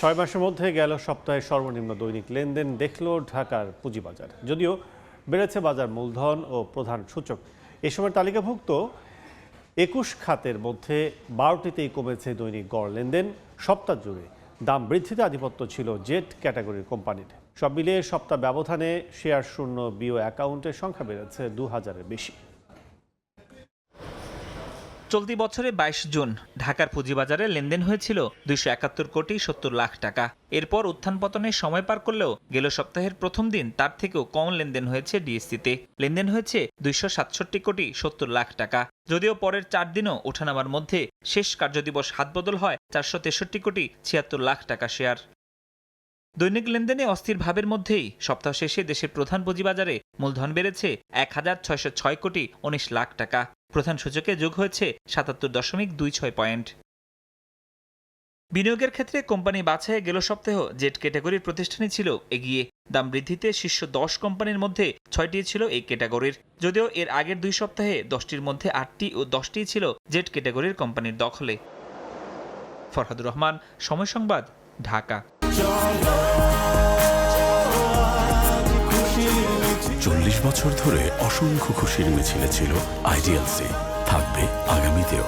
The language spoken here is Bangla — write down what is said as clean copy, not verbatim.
6 মাসের মধ্যে গেল সপ্তাহে সর্বনিম্ন দৈনিক লেনদেন দেখল ঢাকার পুঁজিবাজার। যদিও বেড়েছে বাজার মূলধন ও প্রধান সূচক। এ সময় তালিকাভুক্ত 21 খাতের মধ্যে 12টিতেই কমেছে দৈনিক গড় লেনদেন। সপ্তাহ জুড়ে দাম বৃদ্ধিতে আধিপত্য ছিল জেট ক্যাটাগরির কোম্পানির। সব মিলিয়ে সপ্তাহ ব্যবধানে শেয়ার শূন্য বিও অ্যাকাউন্টের সংখ্যা বেড়েছে 2000-এর বেশি। চলতি বছরে 22 জুন ঢাকার পুঁজিবাজারে লেনদেন হয়েছিল 271 কোটি 70 লাখ টাকা। এরপর উত্থান পতনের সময় পার করলেও গেল সপ্তাহের প্রথম দিন তার থেকেও কম লেনদেন হয়েছে ডিএসসিতে। লেনদেন হয়েছে 267 কোটি 70 লাখ টাকা। যদিও পরের 4 দিনও ওঠানামার মধ্যে শেষ কার্যদিবস হাতবদল হয় 463 কোটি 76 লাখ টাকা শেয়ার। দৈনিক লেনদেনে অস্থির ভাবের মধ্যেই সপ্তাহ শেষে দেশের প্রধান পুঁজিবাজারে মূলধন বেড়েছে 1606 কোটি 19 লাখ টাকা। প্রধান সূচকে যোগ হয়েছে 77.26 পয়েন্ট। বিনিয়োগের ক্ষেত্রে কোম্পানি বাছাইয়ে গেল সপ্তাহ জেট ক্যাটাগরির প্রতিষ্ঠানই ছিল এগিয়ে। দাম বৃদ্ধিতে শীর্ষ 10 কোম্পানির মধ্যে 6টি ছিল এই ক্যাটাগরির। যদিও এর আগের 2 সপ্তাহে 10টির মধ্যে 8টি ও 10টি ছিল জেট ক্যাটাগরির কোম্পানির দখলে। ফরহাদুর রহমান, সময় সংবাদ, ঢাকা। 40 বছর ধরে অসংখ্য খুশির মিছিলে ছিল আইডিএলসি, থাকবে আগামীতেও।